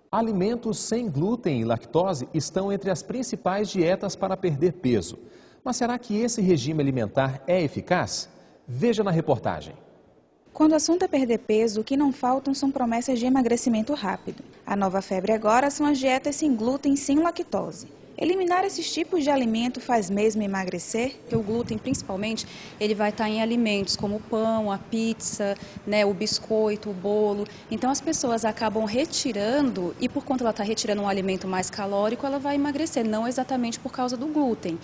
Alimentos sem glúten e lactose estão entre as principais dietas para perder peso. Mas será que esse regime alimentar é eficaz? Veja na reportagem. Quando o assunto é perder peso, o que não faltam são promessas de emagrecimento rápido. A nova febre agora são as dietas sem glúten e sem lactose. Eliminar esses tipos de alimento faz mesmo emagrecer? O glúten, principalmente, ele vai estar em alimentos como o pão, a pizza, né, o biscoito, o bolo. Então, as pessoas acabam retirando e, por conta ela está retirando um alimento mais calórico, ela vai emagrecer, não exatamente por causa do glúten.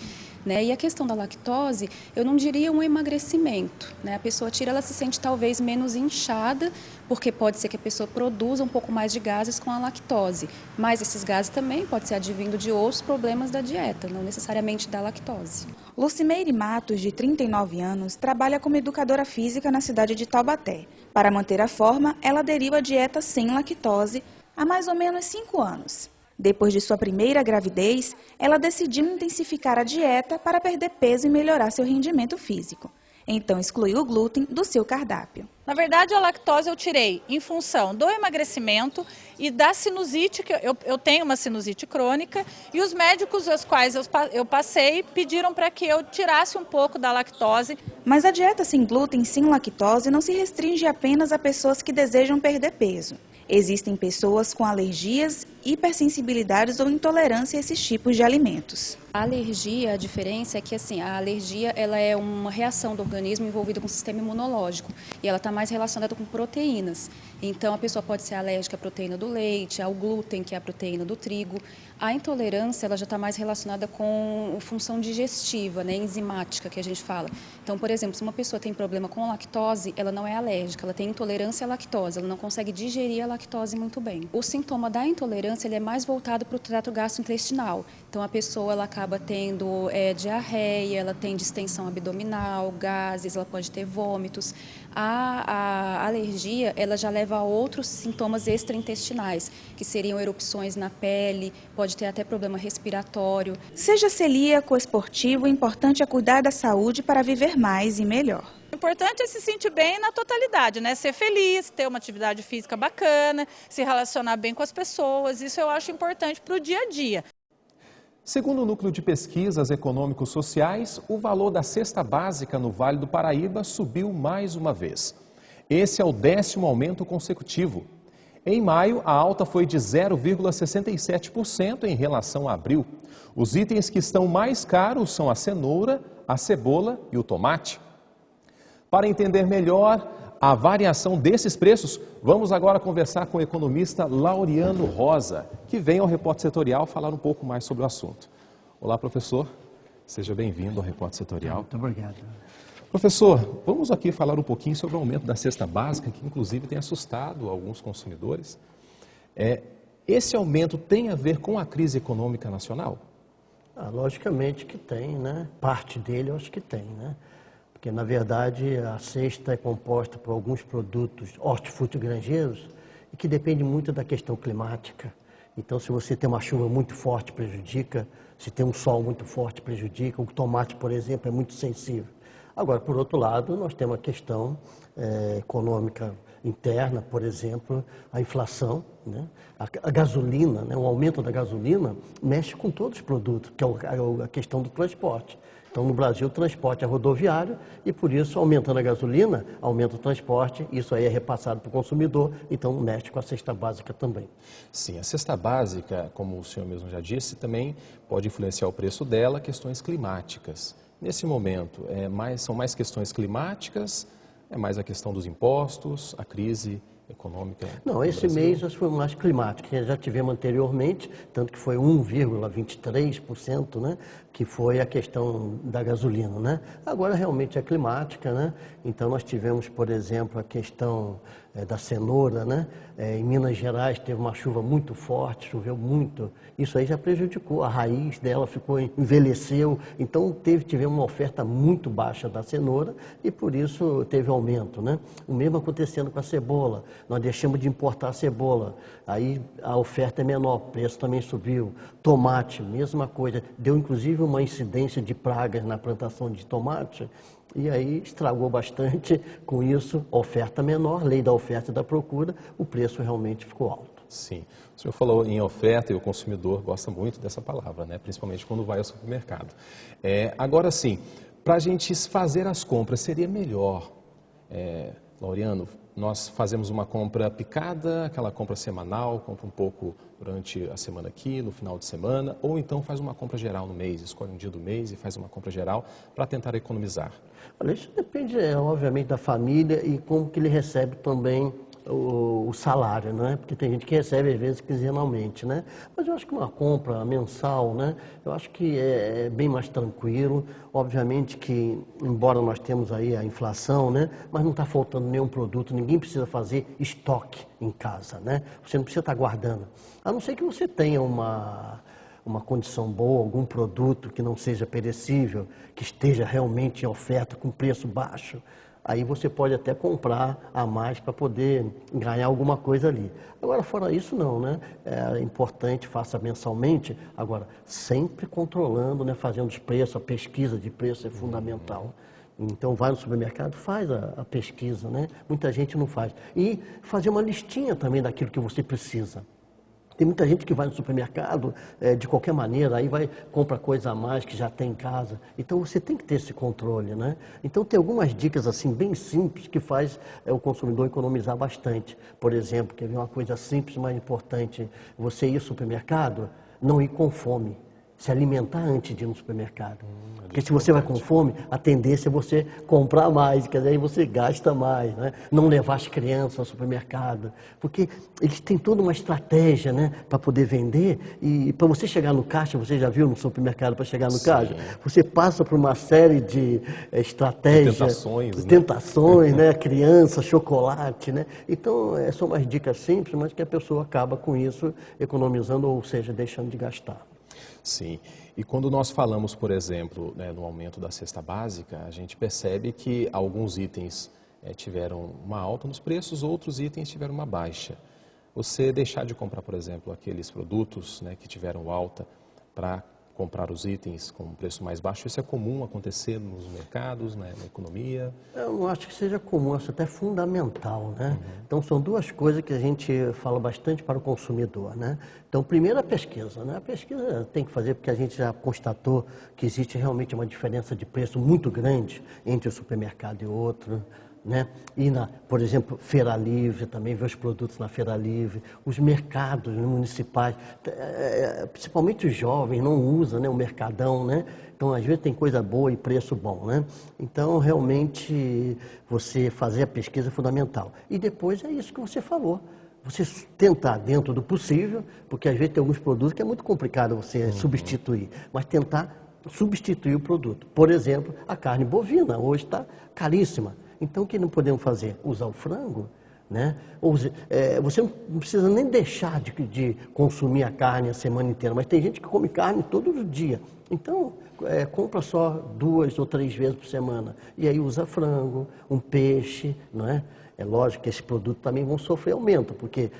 Né? E a questão da lactose, eu não diria um emagrecimento. Né? A pessoa tira, ela se sente talvez menos inchada, porque pode ser que a pessoa produza um pouco mais de gases com a lactose. Mas esses gases também podem ser advindo de outros problemas da dieta, não necessariamente da lactose. Lucimeire Matos, de 39 anos, trabalha como educadora física na cidade de Taubaté. Para manter a forma, ela aderiu à dieta sem lactose há mais ou menos 5 anos. Depois de sua primeira gravidez, ela decidiu intensificar a dieta para perder peso e melhorar seu rendimento físico. Então, excluiu o glúten do seu cardápio. Na verdade, a lactose eu tirei em função do emagrecimento e da sinusite, que eu tenho uma sinusite crônica, e os médicos aos quais eu passei pediram para que eu tirasse um pouco da lactose. Mas a dieta sem glúten e sem lactose não se restringe apenas a pessoas que desejam perder peso. Existem pessoas com alergias, hipersensibilidades ou intolerância a esses tipos de alimentos. A alergia, a diferença é que assim, a alergia ela é uma reação do organismo envolvida com o sistema imunológico e ela está mais relacionada com proteínas. Então a pessoa pode ser alérgica à proteína do leite, ao glúten, que é a proteína do trigo. A intolerância ela já está mais relacionada com a função digestiva, né, enzimática que a gente fala. Então, por exemplo, se uma pessoa tem problema com a lactose, ela não é alérgica, ela tem intolerância à lactose, ela não consegue digerir a lactose muito bem. O sintoma da intolerância ele é mais voltado para o trato gastrointestinal. Então a pessoa ela acaba tendo diarreia, ela tem distensão abdominal, gases, ela pode ter vômitos. A alergia ela já leva a outros sintomas extraintestinais, que seriam erupções na pele, pode ter até problema respiratório. Seja celíaco ou esportivo, o importante é cuidar da saúde para viver mais e melhor. O importante é se sentir bem na totalidade, né? Ser feliz, ter uma atividade física bacana, se relacionar bem com as pessoas, isso eu acho importante para o dia a dia. Segundo o Núcleo de Pesquisas Econômicos Sociais, o valor da cesta básica no Vale do Paraíba subiu mais uma vez. Esse é o 10º aumento consecutivo. Em maio, a alta foi de 0,67% em relação a abril. Os itens que estão mais caros são a cenoura, a cebola e o tomate. Para entender melhor a variação desses preços, vamos agora conversar com o economista Laureano Rosa, que vem ao Repórter Setorial falar um pouco mais sobre o assunto. Olá, professor. Seja bem-vindo ao Repórter Setorial. Muito obrigado. Professor, vamos aqui falar um pouquinho sobre o aumento da cesta básica, que inclusive tem assustado alguns consumidores. Esse aumento tem a ver com a crise econômica nacional? Logicamente que tem, né? Parte dele eu acho que tem, né? Porque, na verdade, a cesta é composta por alguns produtos hortifrutigranjeiros e que depende muito da questão climática. Então, se você tem uma chuva muito forte, prejudica. Se tem um sol muito forte, prejudica. O tomate, por exemplo, é muito sensível. Agora, por outro lado, nós temos a questão econômica interna, por exemplo, a inflação, né? A gasolina, né? O aumento da gasolina mexe com todos os produtos, que é a questão do transporte. Então, no Brasil, o transporte é rodoviário e, por isso, aumentando a gasolina, aumenta o transporte, isso aí é repassado para o consumidor, então mexe com a cesta básica também. Sim, a cesta básica, como o senhor mesmo já disse, também pode influenciar o preço dela, questões climáticas. Nesse momento, são mais questões climáticas, é mais a questão dos impostos, a crise econômica? Não, esse mês foi mais climático, que já tivemos anteriormente, tanto que foi 1,23%, né, que foi a questão da gasolina, né? Agora realmente é climática, né? Então nós tivemos, por exemplo, a questão da cenoura, né? Em Minas Gerais teve uma chuva muito forte, choveu muito, isso aí já prejudicou, a raiz dela envelheceu, então tivemos uma oferta muito baixa da cenoura e por isso teve aumento, né? O mesmo acontecendo com a cebola, nós deixamos de importar a cebola, aí a oferta é menor, o preço também subiu. Tomate, mesma coisa, deu inclusive uma incidência de pragas na plantação de tomate e aí estragou bastante, com isso, oferta menor, lei da oferta e da procura, o preço realmente ficou alto. Sim. O senhor falou em oferta e o consumidor gosta muito dessa palavra, né? Principalmente quando vai ao supermercado. Agora sim, para a gente fazer as compras, seria melhor, Laureano, nós fazemos uma compra picada, aquela compra semanal, compra um pouco durante a semana aqui, no final de semana, ou então faz uma compra geral no mês, escolhe um dia do mês e faz uma compra geral para tentar economizar? Olha, isso depende, obviamente, da família e como que ele recebe também o salário, né? Porque tem gente que recebe, às vezes, quinzenalmente, né? Mas eu acho que uma compra mensal, né? Eu acho que é bem mais tranquilo. Obviamente que, embora nós temos aí a inflação, né? Mas não está faltando nenhum produto, ninguém precisa fazer estoque em casa, né? Você não precisa estar guardando. A não ser que você tenha uma condição boa, algum produto que não seja perecível, que esteja realmente em oferta com preço baixo, aí você pode até comprar a mais para poder ganhar alguma coisa ali. Agora, fora isso, não, né? É importante, faça mensalmente, agora, sempre controlando, né? Fazendo os preços, a pesquisa de preço é fundamental. Então, vai no supermercado, faz a pesquisa, né? Muita gente não faz. E fazer uma listinha também daquilo que você precisa. Tem muita gente que vai no supermercado de qualquer maneira, aí compra coisa a mais que já tem em casa. Então você tem que ter esse controle, né? Então tem algumas dicas assim bem simples que faz o consumidor economizar bastante. Por exemplo, quer ver uma coisa simples, mas importante, você ir ao supermercado, não ir com fome. Se alimentar antes de ir no supermercado. Porque se você vai com fome, a tendência é você comprar mais, quer dizer, aí você gasta mais, né? Não levar as crianças ao supermercado. Porque eles têm toda uma estratégia, né, para poder vender. E para você chegar no caixa, você já viu no supermercado para chegar no caixa? Você passa por uma série de estratégias. Tentações, né? Criança, chocolate, né? Então, são umas dicas simples, mas que a pessoa acaba com isso economizando, ou seja, deixando de gastar. Sim, e quando nós falamos, por exemplo, né, no aumento da cesta básica, a gente percebe que alguns itens tiveram uma alta nos preços, outros itens tiveram uma baixa. Você deixar de comprar, por exemplo, aqueles produtos, né, que tiveram alta para comprar os itens com um preço mais baixo, isso é comum acontecer nos mercados, né, na economia? Eu não acho que seja comum, acho até fundamental, né? Então, são duas coisas que a gente fala bastante para o consumidor, né? Então, primeiro a pesquisa, né? A pesquisa tem que fazer porque a gente já constatou que existe realmente uma diferença de preço muito grande entre o supermercado e outro, né? E, por exemplo, Feira Livre, também ver os produtos na Feira Livre, os mercados municipais, principalmente os jovens não usam, né, o Mercadão, né? Então, às vezes tem coisa boa e preço bom, né? Então, realmente, você fazer a pesquisa é fundamental. E depois é isso que você falou. Você tentar, dentro do possível, porque às vezes tem alguns produtos que é muito complicado você substituir, mas tentar substituir o produto. Por exemplo, a carne bovina, hoje está caríssima. Então, o que não podemos fazer? Usar o frango, né? Você não precisa nem deixar de consumir a carne a semana inteira, mas tem gente que come carne todos os dias. Então, compra só 2 ou 3 vezes por semana. E aí usa frango, um peixe, não é? É lógico que esses produtos também vão sofrer aumento, porque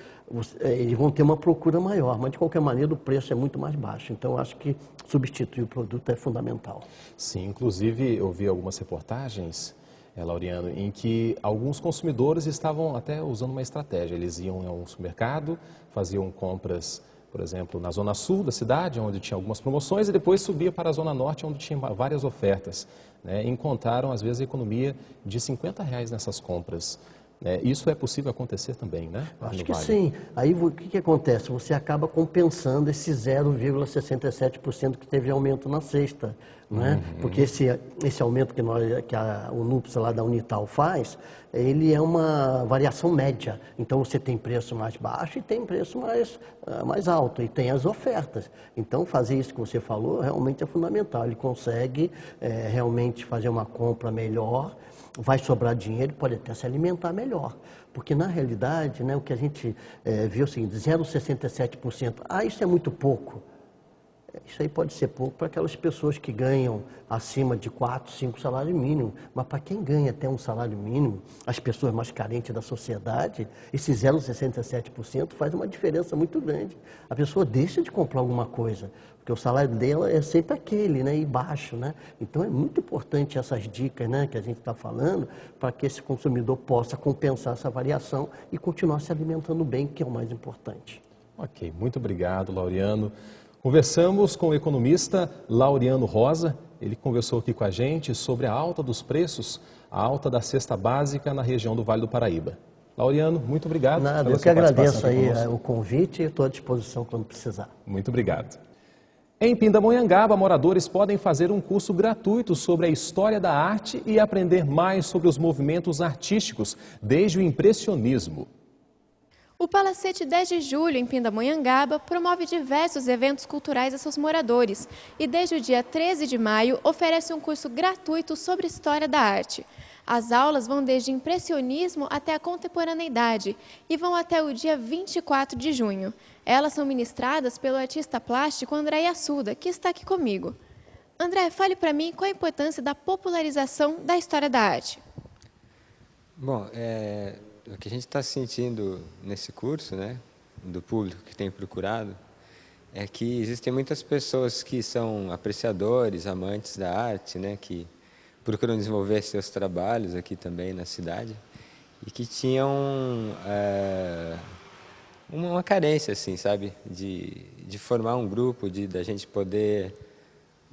eles vão ter uma procura maior, mas de qualquer maneira o preço é muito mais baixo. Então, eu acho que substituir o produto é fundamental. Sim, inclusive eu vi algumas reportagens, Laureano, em que alguns consumidores estavam até usando uma estratégia. Eles iam a um supermercado, faziam compras, por exemplo, na zona sul da cidade, onde tinha algumas promoções, e depois subia para a zona norte, onde tinha várias ofertas, né? E encontraram, às vezes, a economia de R$50 nessas compras. Isso é possível acontecer também, né? Acho que sim. Aí o que acontece? Você acaba compensando esse 0,67% que teve aumento na cesta, né? Porque esse aumento que o NUPS lá da Unital faz, ele é uma variação média. Então você tem preço mais baixo e tem preço mais alto, e tem as ofertas. Então fazer isso que você falou realmente é fundamental. Ele consegue realmente fazer uma compra melhor, vai sobrar dinheiro, pode até se alimentar melhor. Porque, na realidade, né, o que a gente viu é o seguinte, 0,67%. Isso é muito pouco. Isso aí pode ser pouco para aquelas pessoas que ganham acima de 4, 5 salários mínimos. Mas para quem ganha até um salário mínimo, as pessoas mais carentes da sociedade, esse 0,67% faz uma diferença muito grande. A pessoa deixa de comprar alguma coisa, porque o salário dela é sempre aquele, né, e baixo, né? Então é muito importante essas dicas, né, que a gente está falando, para que esse consumidor possa compensar essa variação e continuar se alimentando bem, que é o mais importante. Ok, muito obrigado, Laureano. Conversamos com o economista Laureano Rosa. Ele conversou aqui com a gente sobre a alta dos preços, a alta da cesta básica na região do Vale do Paraíba. Laureano, muito obrigado. Nada, eu que agradeço aí o convite e estou à disposição quando precisar. Muito obrigado. Em Pindamonhangaba, moradores podem fazer um curso gratuito sobre a história da arte e aprender mais sobre os movimentos artísticos, desde o impressionismo. O Palacete 10 de Julho, em Pindamonhangaba, promove diversos eventos culturais a seus moradores e, desde o dia 13 de maio, oferece um curso gratuito sobre história da arte. As aulas vão desde impressionismo até a contemporaneidade e vão até o dia 24 de junho. Elas são ministradas pelo artista plástico André Yassuda, que está aqui comigo. André, fale para mim qual a importância da popularização da história da arte. Bom, o que a gente está sentindo nesse curso, né, do público que tem procurado, é que existem muitas pessoas que são apreciadores, amantes da arte, né, que procuram desenvolver seus trabalhos aqui também na cidade e que tinham uma carência, assim, sabe, de formar um grupo, da gente poder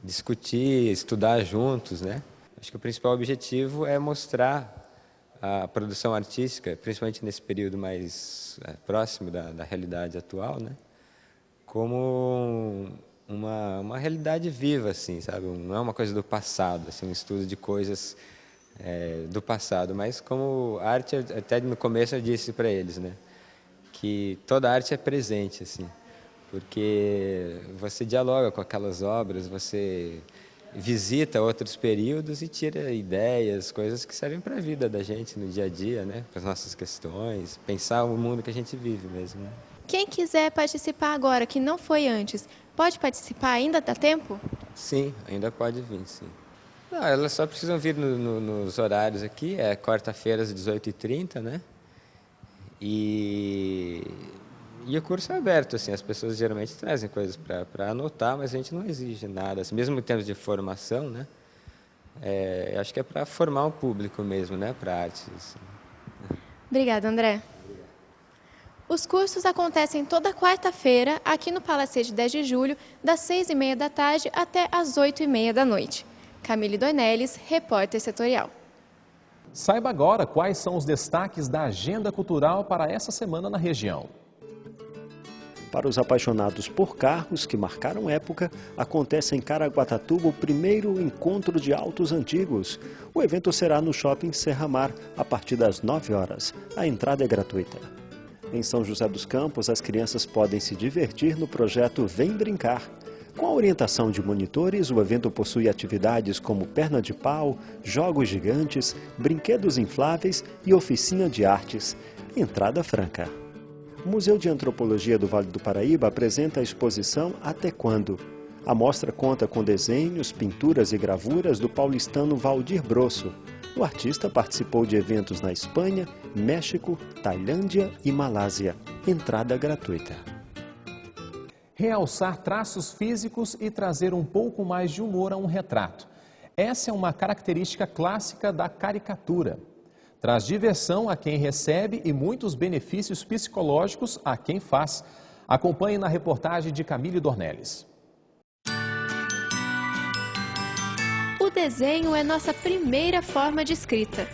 discutir, estudar juntos, né. Acho que o principal objetivo é mostrar a produção artística, principalmente nesse período mais próximo da realidade atual, né, como uma realidade viva, assim, sabe? Não é uma coisa do passado, assim, um estudo de coisas do passado, mas como arte, até no começo eu disse para eles, né, que toda arte é presente, assim, porque você dialoga com aquelas obras, você visita outros períodos e tira ideias, coisas que servem para a vida da gente no dia a dia, né, para as nossas questões, pensar o mundo que a gente vive mesmo, né? Quem quiser participar agora, que não foi antes, pode participar? Ainda dá tempo? Sim, ainda pode vir, sim. Não, elas só precisam vir nos horários aqui, quarta-feira às 18h30, né? E o curso é aberto, assim, as pessoas geralmente trazem coisas para anotar, mas a gente não exige nada, assim, mesmo em termos de formação, né? Acho que é para formar o público mesmo, né, para arte. Assim. Obrigada, André. Os cursos acontecem toda quarta-feira aqui no Palacete 10 de Julho, das 6h30 da tarde até as 8h30 da noite. Camille Dornelles, repórter setorial. Saiba agora quais são os destaques da agenda cultural para essa semana na região. Para os apaixonados por carros que marcaram época, acontece em Caraguatatuba o primeiro encontro de autos antigos. O evento será no Shopping Serra Mar, a partir das 9 horas. A entrada é gratuita. Em São José dos Campos, as crianças podem se divertir no projeto Vem Brincar. Com a orientação de monitores, o evento possui atividades como perna de pau, jogos gigantes, brinquedos infláveis e oficina de artes. Entrada franca. O Museu de Antropologia do Vale do Paraíba apresenta a exposição Até Quando? A mostra conta com desenhos, pinturas e gravuras do paulistano Valdir Brosso. O artista participou de eventos na Espanha, México, Tailândia e Malásia. Entrada gratuita. Realçar traços físicos e trazer um pouco mais de humor a um retrato. Essa é uma característica clássica da caricatura. Traz diversão a quem recebe e muitos benefícios psicológicos a quem faz. Acompanhe na reportagem de Camille Dornelles. O desenho é nossa primeira forma de escrita.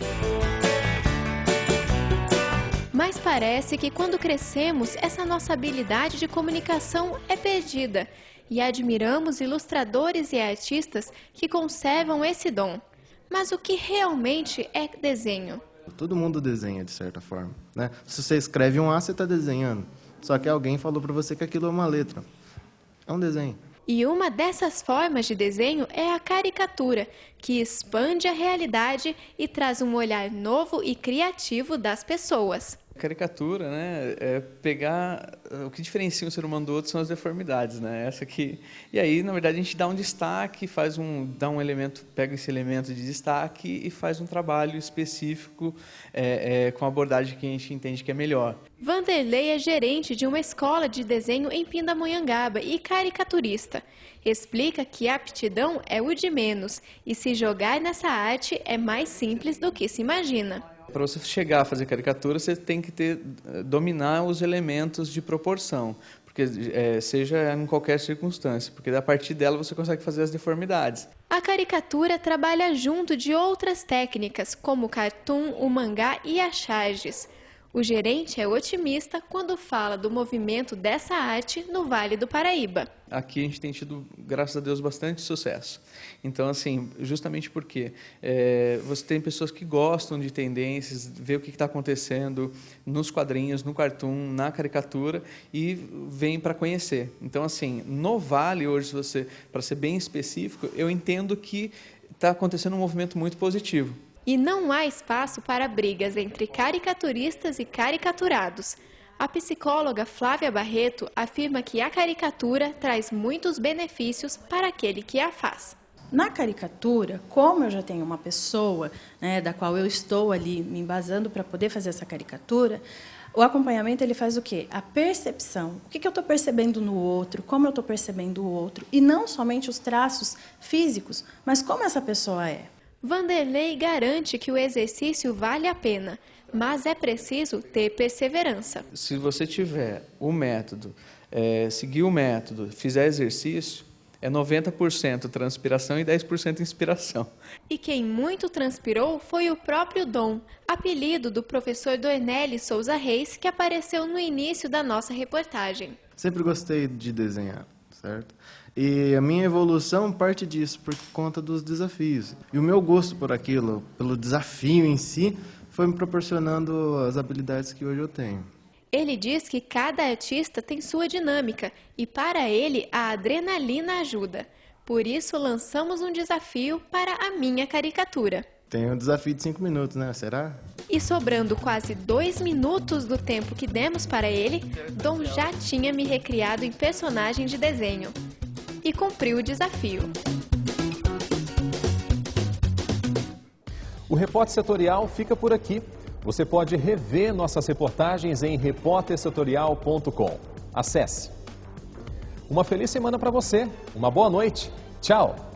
Mas parece que quando crescemos, essa nossa habilidade de comunicação é perdida. E admiramos ilustradores e artistas que conservam esse dom. Mas o que realmente é desenho? Todo mundo desenha de certa forma, né? Se você escreve um A, você está desenhando. Só que alguém falou para você que aquilo é uma letra. É um desenho. E uma dessas formas de desenho é a caricatura, que expande a realidade e traz um olhar novo e criativo das pessoas. Caricatura, né, é pegar o que diferencia um ser humano do outro são as deformidades, né? Essa aqui. E aí, na verdade, a gente dá um destaque, dá um elemento, pega esse elemento de destaque e faz um trabalho específico com a abordagem que a gente entende que é melhor. Vanderlei é gerente de uma escola de desenho em Pindamonhangaba e caricaturista. Explica que a aptidão é o de menos e se jogar nessa arte é mais simples do que se imagina. Para você chegar a fazer caricatura, você tem que dominar os elementos de proporção, porque seja em qualquer circunstância, porque a partir dela você consegue fazer as deformidades. A caricatura trabalha junto de outras técnicas, como o cartoon, o mangá e as charges. O gerente é otimista quando fala do movimento dessa arte no Vale do Paraíba. Aqui a gente tem tido, graças a Deus, bastante sucesso. Então, assim, justamente porque você tem pessoas que gostam de tendências, ver o que está acontecendo nos quadrinhos, no cartoon, na caricatura e vêm para conhecer. Então, assim, no Vale hoje, para ser bem específico, eu entendo que está acontecendo um movimento muito positivo. E não há espaço para brigas entre caricaturistas e caricaturados. A psicóloga Flávia Barreto afirma que a caricatura traz muitos benefícios para aquele que a faz. Na caricatura, como eu já tenho uma pessoa, né, da qual eu estou ali me embasando para poder fazer essa caricatura, o acompanhamento ele faz o quê? A percepção. O que eu estou percebendo no outro, como eu estou percebendo o outro, e não somente os traços físicos, mas como essa pessoa é. Vanderlei garante que o exercício vale a pena, mas é preciso ter perseverança. Se você tiver o método, seguir o método, fizer exercício, é 90% transpiração e 10% inspiração. E quem muito transpirou foi o próprio Dom, apelido do professor Dornelles Souza Reis, que apareceu no início da nossa reportagem. Sempre gostei de desenhar, certo? E a minha evolução parte disso, por conta dos desafios. E o meu gosto por aquilo, pelo desafio em si, foi me proporcionando as habilidades que hoje eu tenho. Ele diz que cada artista tem sua dinâmica e, para ele, a adrenalina ajuda. Por isso, lançamos um desafio para a minha caricatura. Tem um desafio de 5 minutos, né? Será? E sobrando quase 2 minutos do tempo que demos para ele, Dom já tinha me recriado em personagem de desenho. E cumpriu o desafio. O Repórter Setorial fica por aqui. Você pode rever nossas reportagens em repórtersetorial.com. Acesse. Uma feliz semana para você. Uma boa noite. Tchau.